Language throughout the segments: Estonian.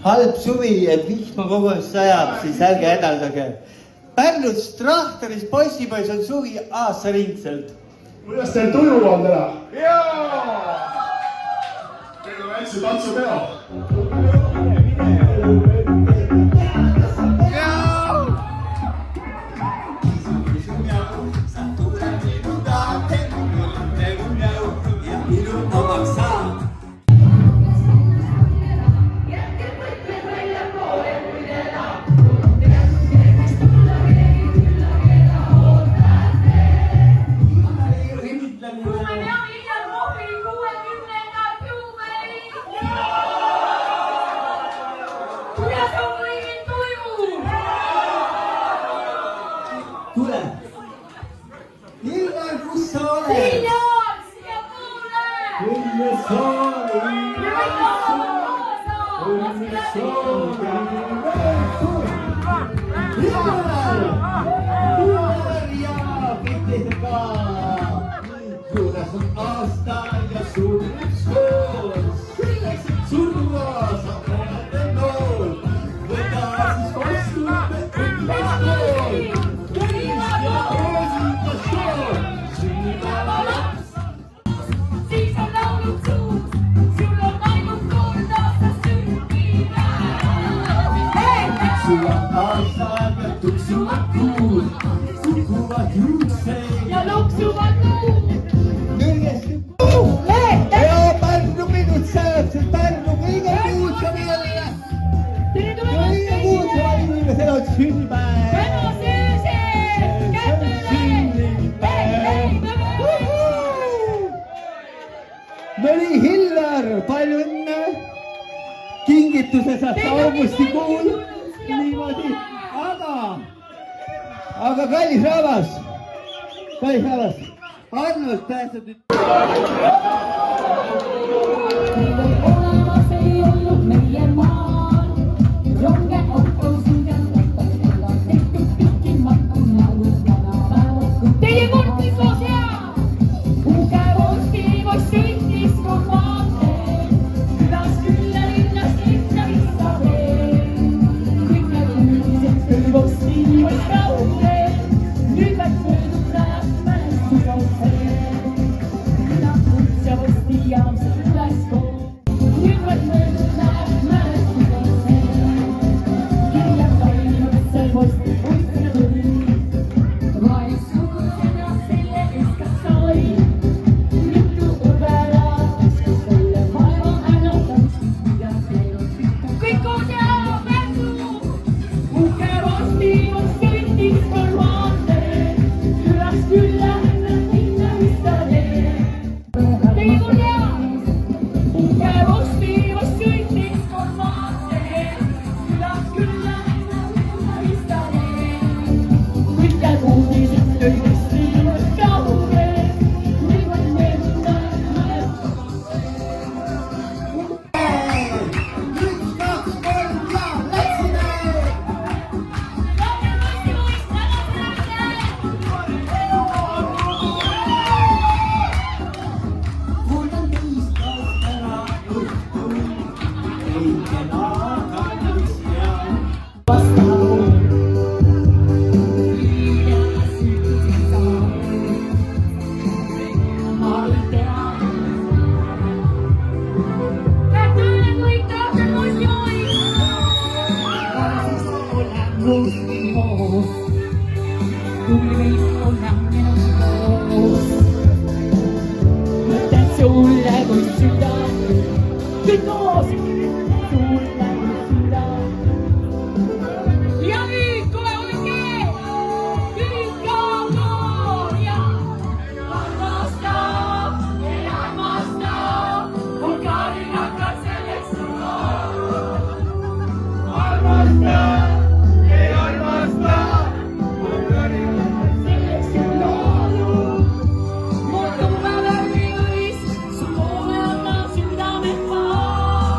halb suvi, et vihma kogus sajab, siis ärge hädaldage. Pärnus traktoris poissipoiss on suvi aastaringselt. Kuidas teil tuju on täna? Jaa! Meil on väikse tantsupeo. Tule! Hillar, kus sa oled? Hillar, siia poole! Õnne soovi! Õnne soovi! Hillar! Hillar ja Petega! Juulas on aasta ja suurim skool. Selleks, et surua saab näete nool. Võta siis vastu, õnnes kool! Tuksuvad kuud, kukuvad juukseid ja loksuvad luud. Kõrgest ja Pärnu minutseeb, see Pärnu kõige kuulsam jälle. Kõige kuulsam inimesel on sünnipäev. Tänase öösel kätele. Mõni Hillar, palju õnne. Kingituse saab augustikuul. Niimoodi. Aga kallis rahvas, Arnold pääseb nüüd. Olemas ei olnud meie maal, ronge autosingal, tehtud pikki matku nagu tänapäeval. Teie korpis koos hea, uge vorstivois sõitis koos maanteel, külas külla linnast linna vissa veel. Kõik need uudised küll vorstivois kaugel. Nüüd läks möödud läheb mälestusautsel. Mina kutse võsti jaamsed üles kool. Nüüd läks möödud läheb mälestusautsel. Kirjab Tallinnasse vorsti võistele tuli. Vaes sugusena selle eeskas sai. Mitu õperatas, kes selle vaeva ällatas. Ja teinud pikka kõik koos ja Pärnu. Uke vorsti võis sõitis kõrvande. Külas külla hinna vista tee. Teie kord hea. Uke vorsti võis sõitis kõrvande. Külas külla hinna vista tee. Kõik need uudised tõi võistlivas kaugel. Nüüd on meeldib mälestusautsel. Üks, kaks, kolm ja läksime! Mul on 5 aastana õhtul, õige naagas ja vastavu. Ma ei tea. Mõtlen sulle kui süda, kõik koos sulle kui süda. Ja nüüd kohe hoidke, nüüd ka Gloria. Armastab, on karinakas selleks sulla. Armastab, on karinakas selleks sulla. Muutuva värvi võis, su poole anna südamed maa.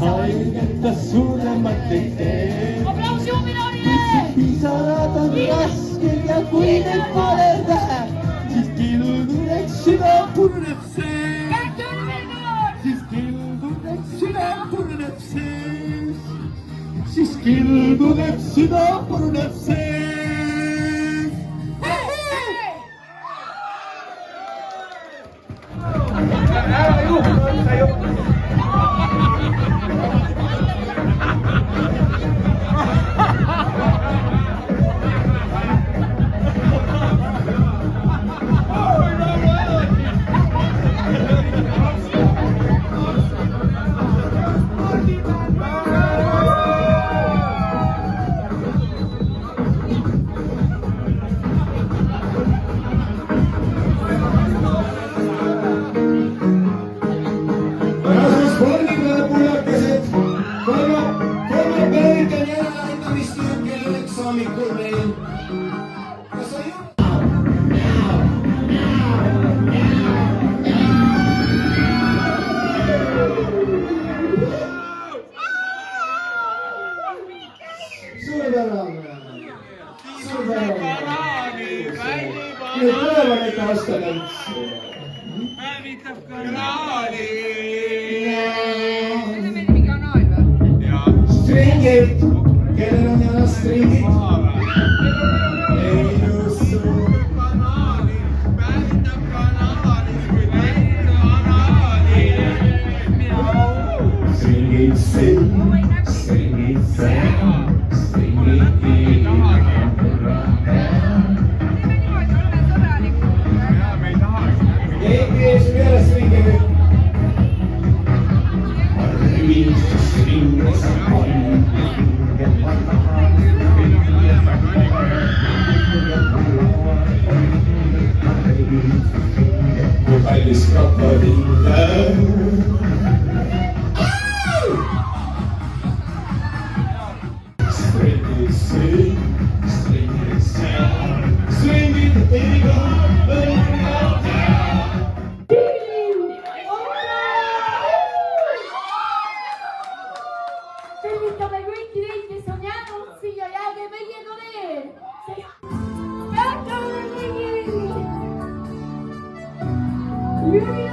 haigetas suuremat ei tee. Aplausi juubilaudile! Pisarad on rasked ja kui neid pole vähe, siis kilduneks süda purneb see. Käed tööle veel kord! Siis kilduneks süda purneb see. Siis kilduneks süda purneb see. Päevitab kanaali. Stringid, kellel on jalast stringid? Ei usu. Päevitab kanaali, kui näib kanaali. Stringid sing, stringid sing, stringid viib. Keegi ees peale stringid. Kui kallis krokodille. Stringid sing, stringid sing, stringid viib. Tervitame kõiki neid, kes on jäänud siia, jääge meiega veel! Jääge meiega! Jüri!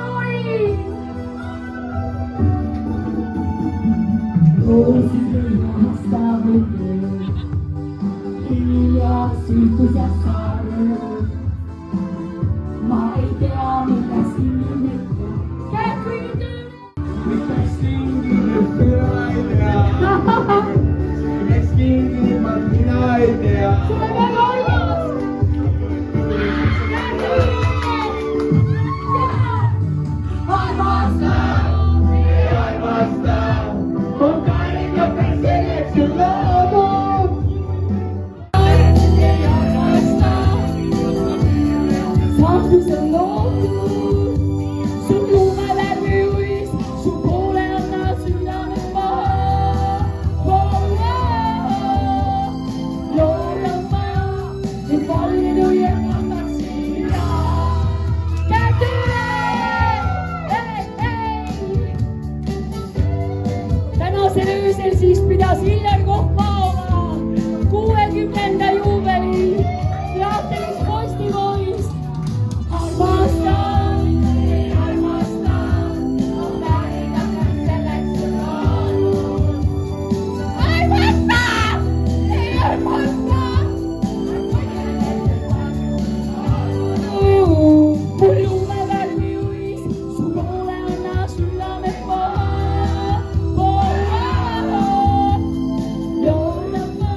Rooside jonasta võtme, ja süütus ja saarel. Ma ei tea, millest inimene. Käed kõigi tööle! Miks tinginud mina ei tea? Miks tinginud mina ei tea? Sulle väga armas! Käed tööle! Armastan! Armastan, on karingakas selleks ju loodud. Ei armasta! Saatus on loodud! Su lumevärvi uis, su poole anna südamed maha. Loodan ma, et valmidu jäämaks siia. Käed tööle! Tänasel öösel siis pidas Hillar Kohma oma 60. juubeli teatris Postimoonis. Armastan, ei armastan, on väärikakas selleks ju loodud. Armastan, ei armastan, mul lumevärvi uis, su poole anna südamed maha. Loodan ma,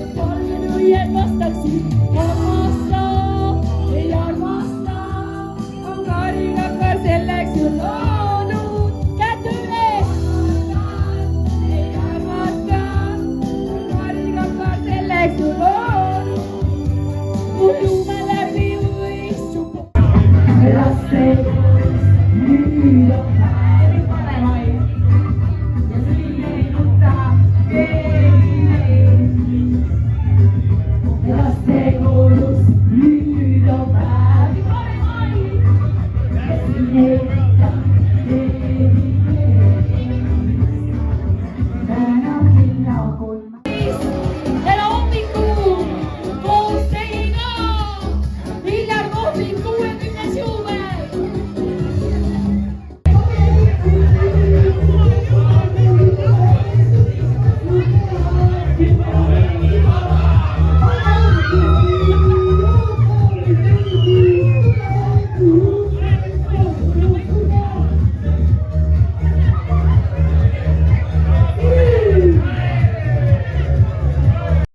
et palju jäämastaksid. Armasta, ei armasta, on karingakas selleks ju loodud. Käed üles! Ei armasta, on karingakas selleks ju loodud.